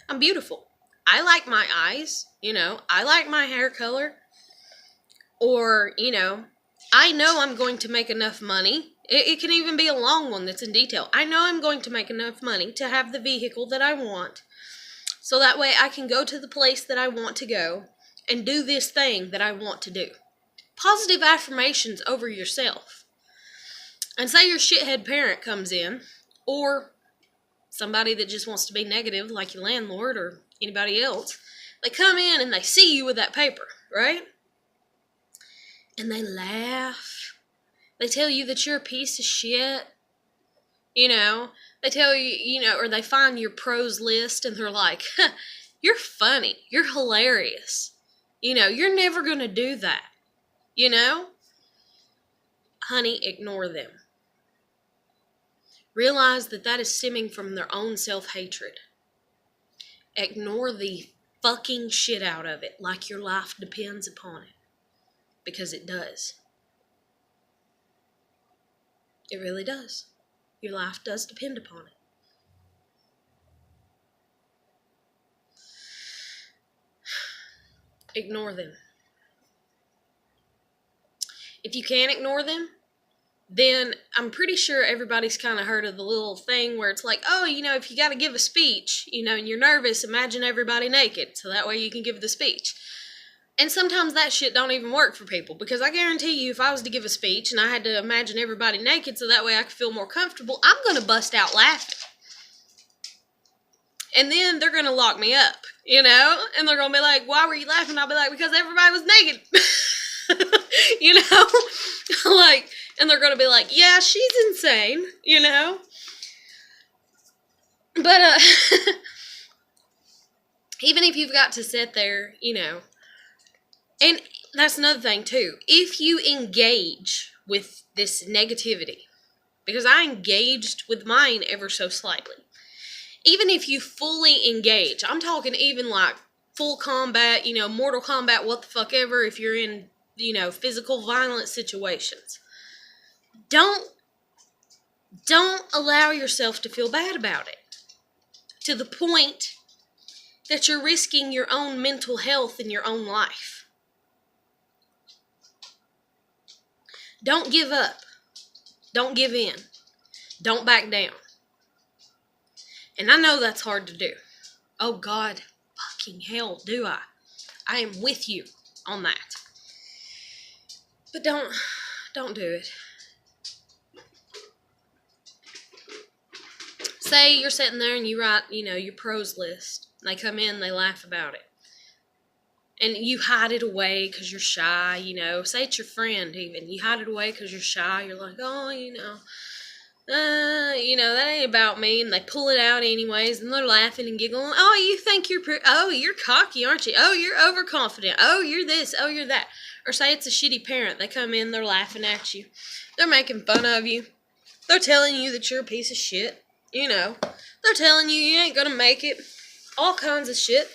I'm beautiful. I like my eyes, I like my hair color. Or, I know I'm going to make enough money. It can even be a long one that's in detail. I know I'm going to make enough money to have the vehicle that I want. So that way I can go to the place that I want to go and do this thing that I want to do. Positive affirmations over yourself. And say your shithead parent comes in, or somebody that just wants to be negative, like your landlord or anybody else. They come in and they see you with that paper, right? And they laugh. They tell you that you're a piece of shit. You know, they tell you, or they find your pros list and they're like, huh, you're funny. You're hilarious. You're never going to do that. Honey, ignore them. Realize that that is stemming from their own self-hatred. Ignore the fucking shit out of it like your life depends upon it. Because it does. It really does. Your life does depend upon it. Ignore them. If you can't ignore them, then I'm pretty sure everybody's kind of heard of the little thing where it's like, oh, if you got to give a speech, and you're nervous, imagine everybody naked, so that way you can give the speech. And sometimes that shit don't even work for people, because I guarantee you if I was to give a speech and I had to imagine everybody naked so that way I could feel more comfortable, I'm going to bust out laughing. And then they're going to lock me up, and they're going to be like, why were you laughing? I'll be like, because everybody was naked. And they're going to be like, yeah, she's insane, But, even if you've got to sit there, and that's another thing, too. If you engage with this negativity, because I engaged with mine ever so slightly, even if you fully engage, I'm talking even like full combat, Mortal Kombat, what the fuck ever, if you're in, physical violent situations. Don't allow yourself to feel bad about it. To the point that you're risking your own mental health in your own life. Don't give up. Don't give in. Don't back down. And I know that's hard to do. Oh God, fucking hell, do I? I am with you on that. But don't do it. Say you're sitting there and you write, your pros list. They come in, they laugh about it. And you hide it away because you're shy, Say it's your friend even. You hide it away because you're shy. You're like, oh, that ain't about me. And they pull it out anyways. And they're laughing and giggling. Oh, you think you're cocky, aren't you? Oh, you're overconfident. Oh, you're this. Oh, you're that. Or say it's a shitty parent. They come in, they're laughing at you. They're making fun of you. They're telling you that you're a piece of shit. They're telling you ain't gonna make it. All kinds of shit.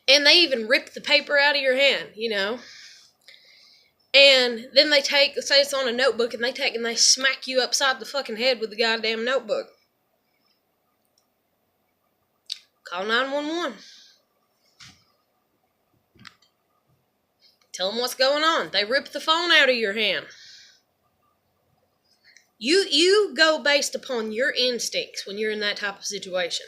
And they even rip the paper out of your hand, And then they say it's on a notebook, and they smack you upside the fucking head with the goddamn notebook. Call 911. Tell them what's going on. They rip the phone out of your hand. You go based upon your instincts when you're in that type of situation.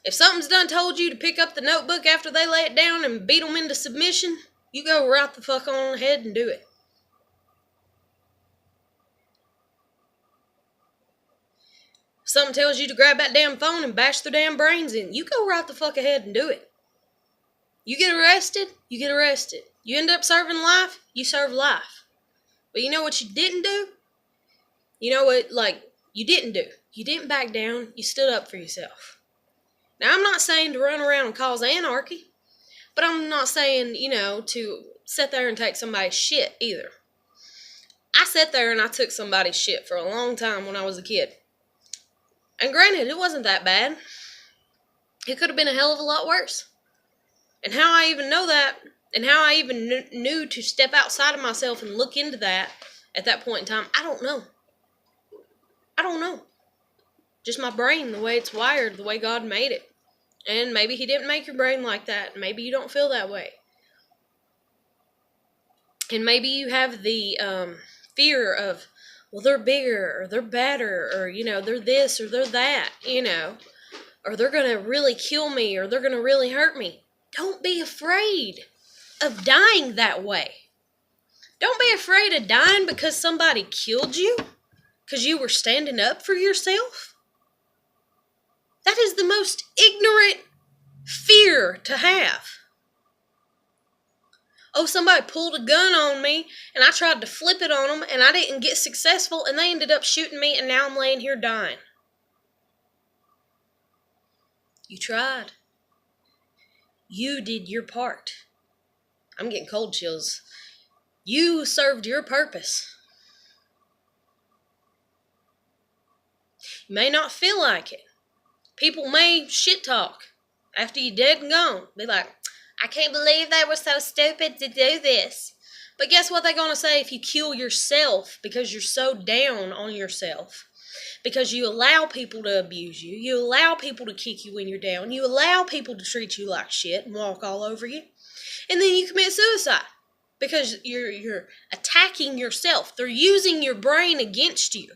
If something's done told you to pick up the notebook after they lay it down and beat them into submission, you go right the fuck on ahead and do it. If something tells you to grab that damn phone and bash their damn brains in, you go right the fuck ahead and do it. You get arrested, you get arrested. You end up serving life, you serve life. But you know what you didn't do? You know what, you didn't do? You didn't back down, you stood up for yourself. Now, I'm not saying to run around and cause anarchy, but I'm not saying, to sit there and take somebody's shit either. I sat there and I took somebody's shit for a long time when I was a kid. And granted, it wasn't that bad. It could have been a hell of a lot worse. And how I even know that, and how I even knew to step outside of myself and look into that at that point in time, I don't know. Just my brain, the way it's wired, the way God made it. And maybe He didn't make your brain like that. Maybe you don't feel that way. And maybe you have the fear of, well, they're bigger, or they're better, or, they're this, or they're that, or they're going to really kill me, or they're going to really hurt me. Don't be afraid of dying that way. Don't be afraid of dying because somebody killed you, because you were standing up for yourself. That is the most ignorant fear to have. Oh, somebody pulled a gun on me, and I tried to flip it on them, and I didn't get successful, and they ended up shooting me, and now I'm laying here dying. You tried. You did your part. I'm getting cold chills. You served your purpose. You may not feel like it. People may shit talk after you're dead and gone. Be like, I can't believe they were so stupid to do this. But guess what they're going to say if you kill yourself because you're so down on yourself? Because you allow people to abuse you. You allow people to kick you when you're down. You allow people to treat you like shit and walk all over you. And then you commit suicide because you're attacking yourself. They're using your brain against you.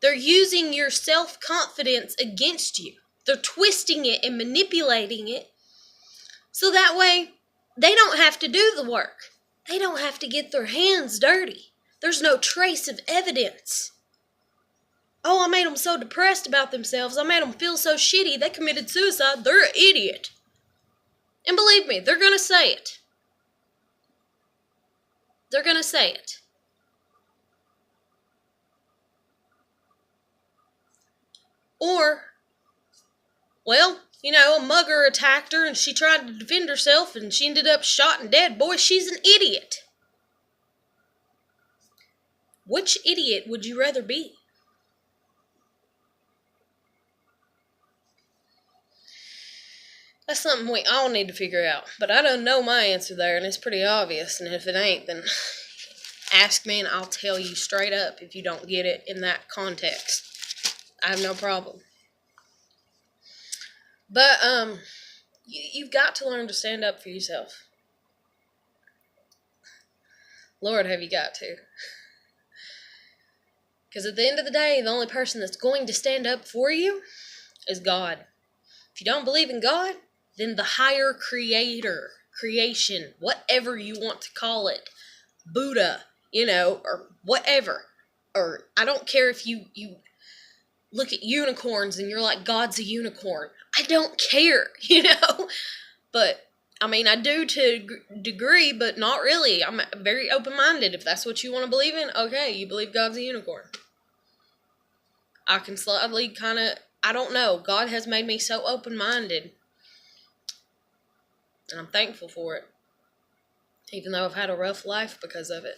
They're using your self-confidence against you. They're twisting it and manipulating it so that way they don't have to do the work. They don't have to get their hands dirty. There's no trace of evidence. Oh, I made them so depressed about themselves. I made them feel so shitty. They committed suicide. They're an idiot. And believe me, they're going to say it. They're going to say it. Or, well, you know, a mugger attacked her and she tried to defend herself and she ended up shot and dead. Boy, she's an idiot. Which idiot would you rather be? That's something we all need to figure out. But I don't know my answer there, and it's pretty obvious. And if it ain't, then ask me and I'll tell you straight up if you don't get it in that context. I have no problem. But, you've got to learn to stand up for yourself. Lord, have you got to. Because at the end of the day, the only person that's going to stand up for you is God. If you don't believe in God, then the higher creator, creation, whatever you want to call it, Buddha, you know, or whatever. Or I don't care if you look at unicorns and you're like, God's a unicorn. I don't care, you know. But, I mean, I do to a degree, but not really. I'm very open-minded. If that's what you want to believe in, okay, you believe God's a unicorn. I can slightly kind of, I don't know. God has made me so open-minded. And I'm thankful for it. Even though I've had a rough life because of it.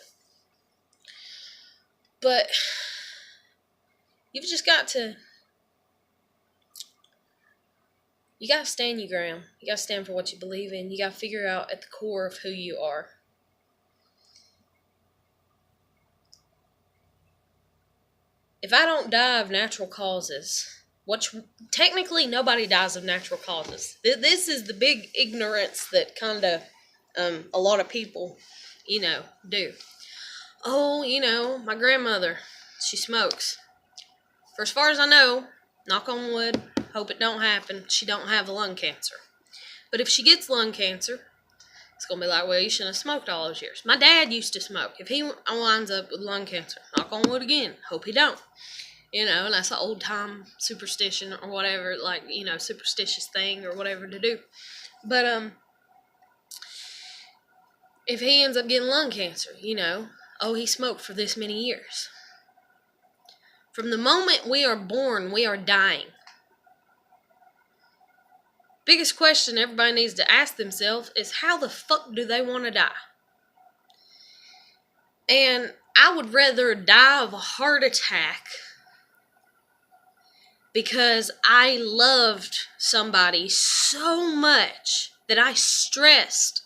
But you've just got to, you got to stand your ground. You got to stand for what you believe in. You got to figure out at the core of who you are. If I don't die of natural causes, which technically nobody dies of natural causes. This is the big ignorance that kind of a lot of people, you know, do. Oh, you know, my grandmother, she smokes. For as far as I know, knock on wood, hope it don't happen, she don't have lung cancer. But if she gets lung cancer, it's going to be like, well, you shouldn't have smoked all those years. My dad used to smoke. If he winds up with lung cancer, knock on wood again, hope he don't. You know, and that's an old-time superstition or whatever, like, you know, superstitious thing or whatever to do. But, if he ends up getting lung cancer, you know, oh, he smoked for this many years. From the moment we are born, we are dying. Biggest question everybody needs to ask themselves is how the fuck do they want to die? And I would rather die of a heart attack because I loved somebody so much that I stressed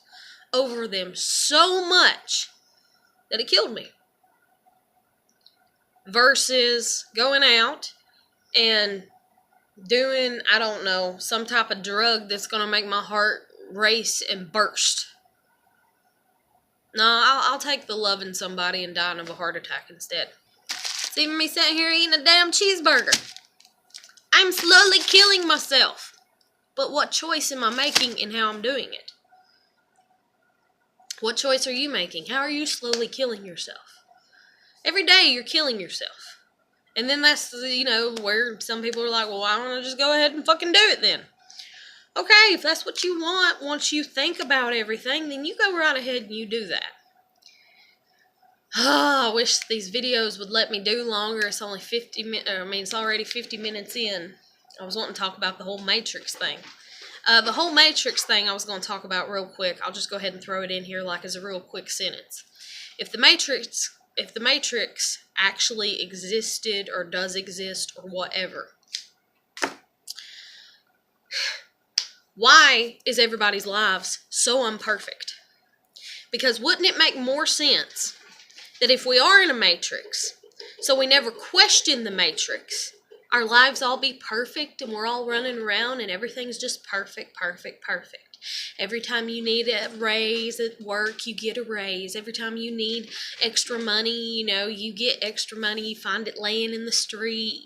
over them so much that it killed me. Versus going out and doing, I don't know, some type of drug that's going to make my heart race and burst. No, I'll take the loving somebody and dying of a heart attack instead. It's even me sitting here eating a damn cheeseburger. I'm slowly killing myself. But what choice am I making in how I'm doing it? What choice are you making? How are you slowly killing yourself? Every day you're killing yourself. And then that's, where some people are like, well, why don't I just go ahead and fucking do it then? Okay, if that's what you want, once you think about everything, then you go right ahead and you do that. Oh, I wish these videos would let me do longer. It's only it's already 50 minutes in. I was wanting to talk about the whole Matrix thing. The whole Matrix thing I was going to talk about real quick. I'll just go ahead and throw it in here like as a real quick sentence. If the Matrix actually existed or does exist or whatever, why is everybody's lives so imperfect? Because wouldn't it make more sense that if we are in a matrix, so we never question the matrix, our lives all be perfect and we're all running around and everything's just perfect, perfect, perfect. Every time you need a raise at work, you get a raise. Every time you need extra money, you get extra money. You find it laying in the street,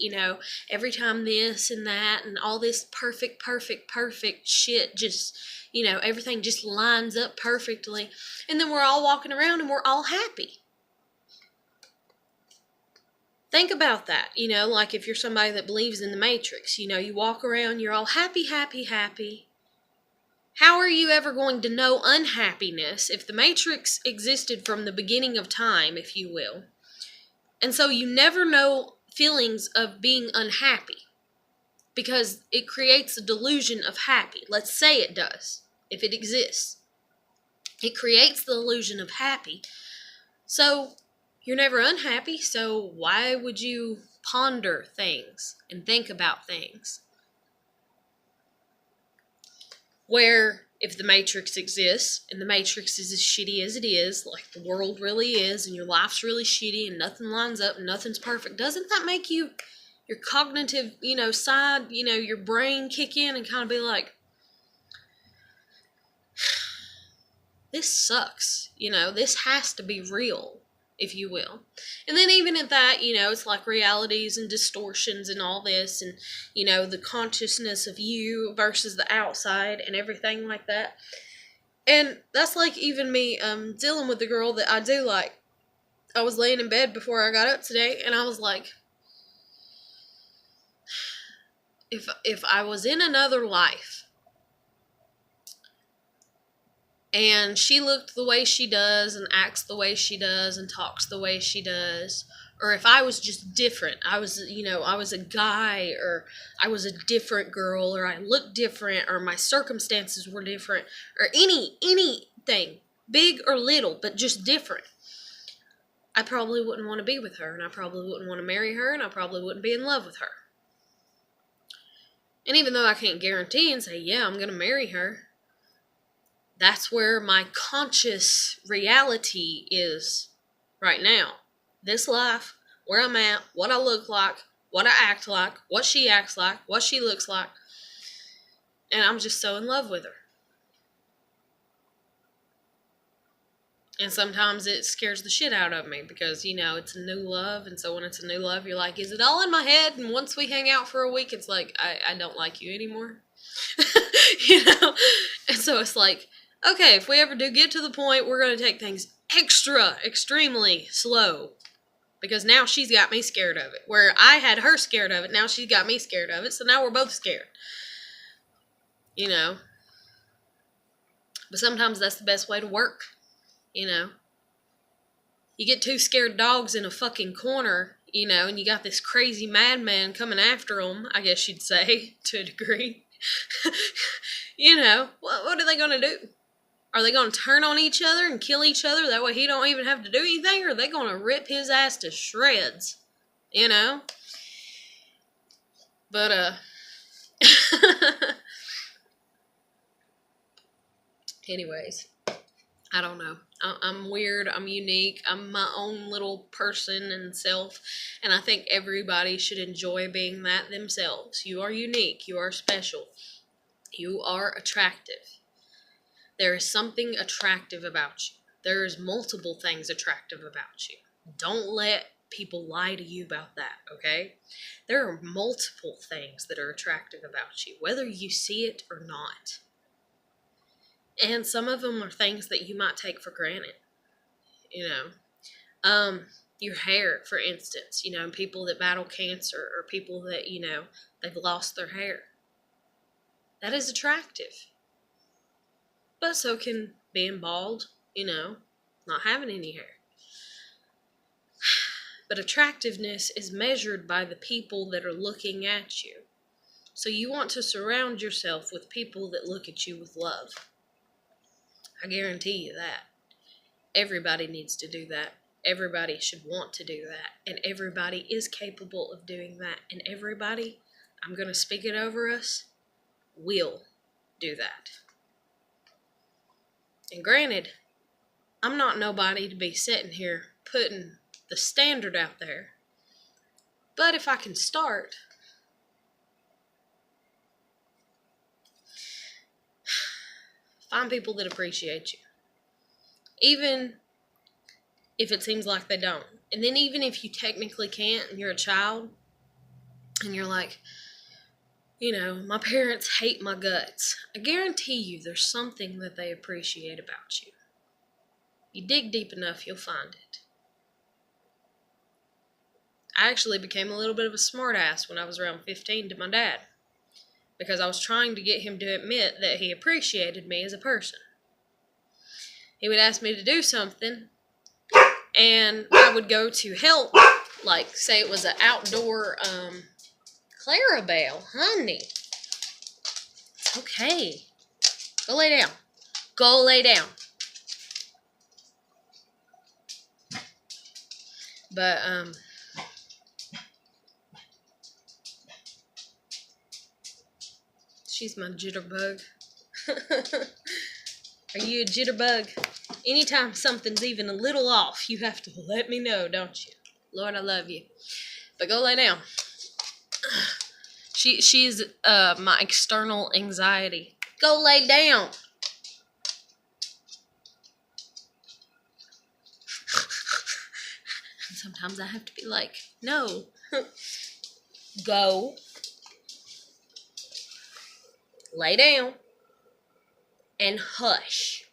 every time this and that and all this perfect, perfect, perfect shit just, everything just lines up perfectly. And then we're all walking around and we're all happy. Think about that, like if you're somebody that believes in the Matrix, you walk around, you're all happy, happy, happy. How are you ever going to know unhappiness if the Matrix existed from the beginning of time, if you will? And so you never know feelings of being unhappy because it creates a delusion of happy. Let's say it does, if it exists. It creates the illusion of happy. So you're never unhappy, so why would you ponder things and think about things? Where if the Matrix exists, and the Matrix is as shitty as it is, like the world really is, and your life's really shitty, and nothing lines up, and nothing's perfect, doesn't that make your cognitive, side, your brain kick in and kind of be like, this sucks, this has to be real, if you will. And then even at that, it's like realities and distortions and all this and, the consciousness of you versus the outside and everything like that. And that's like even me dealing with the girl that I do like. I was laying in bed before I got up today and I was like, if I was in another life and she looked the way she does and acts the way she does and talks the way she does, or if I was just different, I was a guy, or I was a different girl, or I looked different, or my circumstances were different, or anything, big or little, but just different, I probably wouldn't want to be with her, and I probably wouldn't want to marry her, and I probably wouldn't be in love with her. And even though I can't guarantee and say, yeah, I'm going to marry her, that's where my conscious reality is right now. This life, where I'm at, what I look like, what I act like, what she acts like, what she looks like. And I'm just so in love with her. And sometimes it scares the shit out of me because, it's a new love. And so when it's a new love, you're like, is it all in my head? And once we hang out for a week, it's like, I don't like you anymore. And so it's like, okay, if we ever do get to the point, we're going to take things extremely slow. Because now she's got me scared of it. Where I had her scared of it, now she's got me scared of it. So now we're both scared. But sometimes that's the best way to work. You get two scared dogs in a fucking corner, and you got this crazy madman coming after them, I guess you'd say, to a degree. What are they going to do? Are they going to turn on each other and kill each other? That way he don't even have to do anything? Or are they going to rip his ass to shreds? But, anyways, I don't know. I'm weird. I'm unique. I'm my own little person and self. And I think everybody should enjoy being that themselves. You are unique. You are special. You are attractive. There is something attractive about you. There is multiple things attractive about you. Don't let people lie to you about that, okay? There are multiple things that are attractive about you, whether you see it or not. And some of them are things that you might take for granted, you know. Your hair, for instance, you know, people that battle cancer or people that, you know, they've lost their hair. That is attractive. But so can being bald, you know, not having any hair. But attractiveness is measured by the people that are looking at you. So you want to surround yourself with people that look at you with love. I guarantee you that. Everybody needs to do that. Everybody should want to do that. And everybody is capable of doing that. And everybody, I'm going to speak it over us, will do that. And granted, I'm not nobody to be sitting here putting the standard out there. But if I can start, find people that appreciate you. Even if it seems like they don't. And then even if you technically can't and you're a child and you're like, you know, my parents hate my guts. I guarantee you there's something that they appreciate about you. You dig deep enough, you'll find it. I actually became a little bit of a smartass when I was around 15 to my dad, because I was trying to get him to admit that he appreciated me as a person. He would ask me to do something, and I would go to help, like say it was an outdoor Clarabelle, honey. It's okay. Go lay down. Go lay down. But she's my jitterbug. Are you a jitterbug? Anytime something's even a little off, you have to let me know, don't you? Lord, I love you. But go lay down. She's my external anxiety. Go lay down. Sometimes I have to be like, no. Go. Lay down. And hush.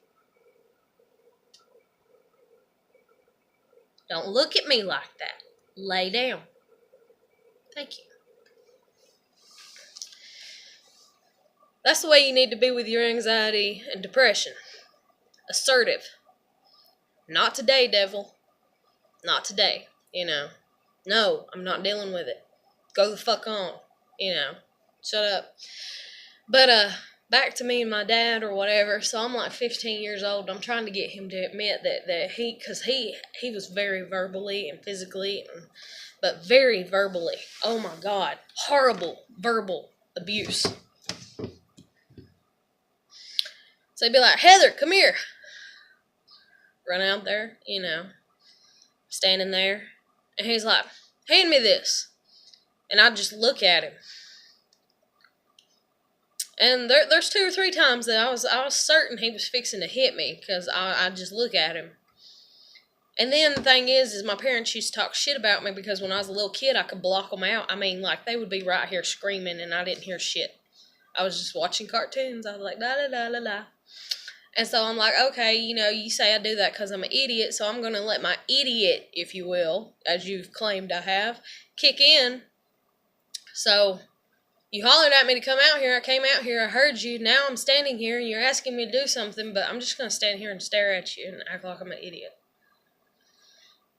Don't look at me like that. Lay down. Thank you. That's the way you need to be with your anxiety and depression. Assertive. Not today, devil. Not today, you know. No, I'm not dealing with it. Go the fuck on, you know. Shut up. But, back to me and my dad or whatever. So I'm like 15 years old. I'm trying to get him to admit that he was very verbally and physically, but very verbally. Oh my God. Horrible verbal abuse. So he'd be like, Heather, come here. Run out there, you know, standing there. And he's like, hand me this. And I'd just look at him. And there's 2 or 3 times that I was certain he was fixing to hit me, because I'd just look at him. And then the thing is my parents used to talk shit about me, because when I was a little kid, I could block them out. I mean, like, they would be right here screaming, and I didn't hear shit. I was just watching cartoons. I was like, la la la la la. And so I'm like, okay, you know, you say I do that because I'm an idiot, so I'm going to let my idiot, if you will, as you've claimed I have, kick in. So you hollered at me to come out here. I came out here. I heard you. Now I'm standing here, and you're asking me to do something, but I'm just going to stand here and stare at you and act like I'm an idiot.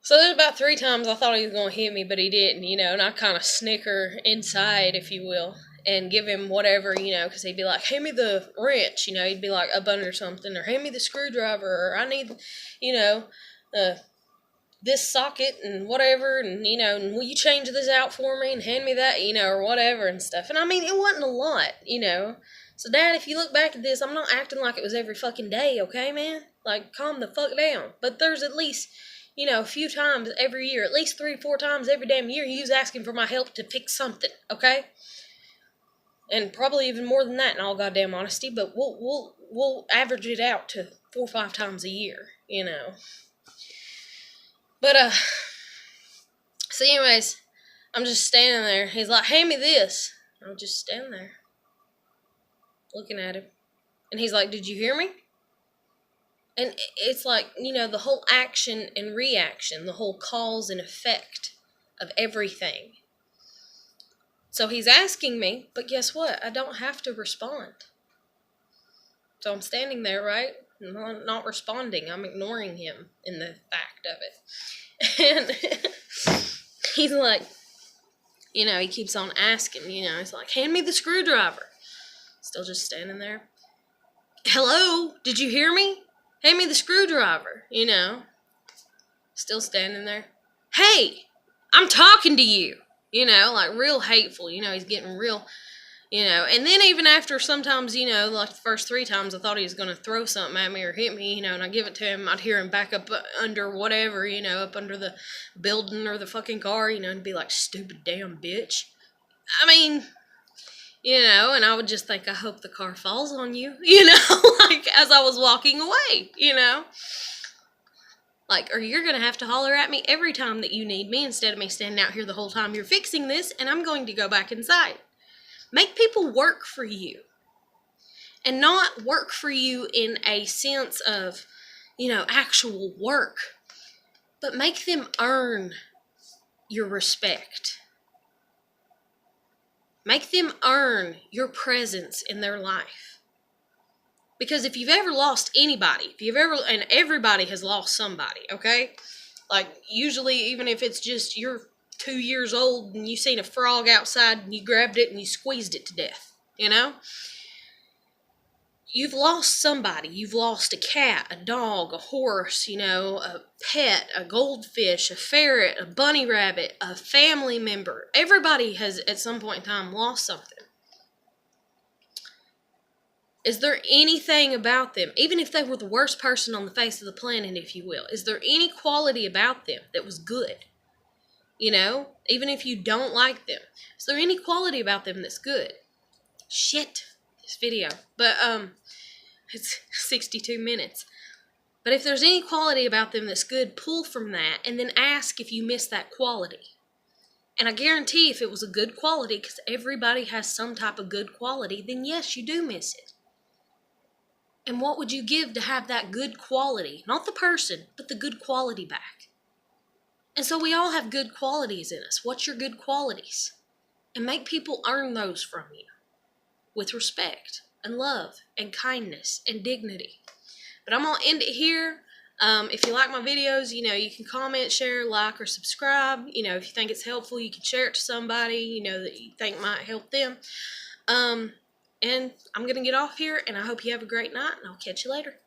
So there's about 3 times I thought he was going to hit me, but he didn't, you know, and I kind of snicker inside, if you will, and give him whatever, you know, because he'd be like, hand me the wrench, you know, he'd be like up under something, or hand me the screwdriver, or I need, you know, this socket and whatever, and, you know, and will you change this out for me and hand me that, you know, or whatever and stuff. And I mean, it wasn't a lot, you know. So, Dad, if you look back at this, I'm not acting like it was every fucking day, okay, man? Like, calm the fuck down. But there's at least, you know, a few times every year, at least 3 or 4 times every damn year, he was asking for my help to fix something, okay? And probably even more than that, in all goddamn honesty, but we'll average it out to 4 or 5 times a year, you know. But, so anyways, I'm just standing there. He's like, hand me this. I'm just standing there, looking at him. And he's like, did you hear me? And it's like, you know, the whole action and reaction, the whole cause and effect of everything. So he's asking me, but guess what? I don't have to respond. So I'm standing there, right? I'm not responding. I'm ignoring him in the fact of it. And he's like, you know, he keeps on asking, you know, he's like, hand me the screwdriver. Still just standing there. Hello? Did you hear me? Hand me the screwdriver, you know. Still standing there. Hey, I'm talking to you. You know, like real hateful. You know, he's getting real, you know. And then even after sometimes, you know, like the first 3 times I thought he was going to throw something at me or hit me, you know, and I give it to him, I'd hear him back up under whatever, you know, up under the building or the fucking car, you know, and be like, stupid damn bitch. I mean, you know, and I would just think, I hope the car falls on you, you know, like as I was walking away, you know. Like, or you're going to have to holler at me every time that you need me instead of me standing out here the whole time you're fixing this, and I'm going to go back inside. Make people work for you. And not work for you in a sense of, you know, actual work. But make them earn your respect. Make them earn your presence in their life. Because if you've ever lost anybody, and everybody has lost somebody, okay? Like, usually, even if it's just you're 2 years old and you seen a frog outside and you grabbed it and you squeezed it to death, you know? You've lost somebody. You've lost a cat, a dog, a horse, you know, a pet, a goldfish, a ferret, a bunny rabbit, a family member. Everybody has, at some point in time, lost something. Is there anything about them, even if they were the worst person on the face of the planet, if you will, is there any quality about them that was good? You know, even if you don't like them, is there any quality about them that's good? Shit, this video. But, it's 62 minutes. But if there's any quality about them that's good, pull from that and then ask if you miss that quality. And I guarantee if it was a good quality, because everybody has some type of good quality, then yes, you do miss it. And what would you give to have that good quality? Not the person, but the good quality back. And so we all have good qualities in us. What's your good qualities? And make people earn those from you. With respect, and love, and kindness, and dignity. But I'm going to end it here. If you like my videos, you know, you can comment, share, like, or subscribe. You know, if you think it's helpful, you can share it to somebody, you know, that you think might help them. And I'm going to get off here, and I hope you have a great night, and I'll catch you later.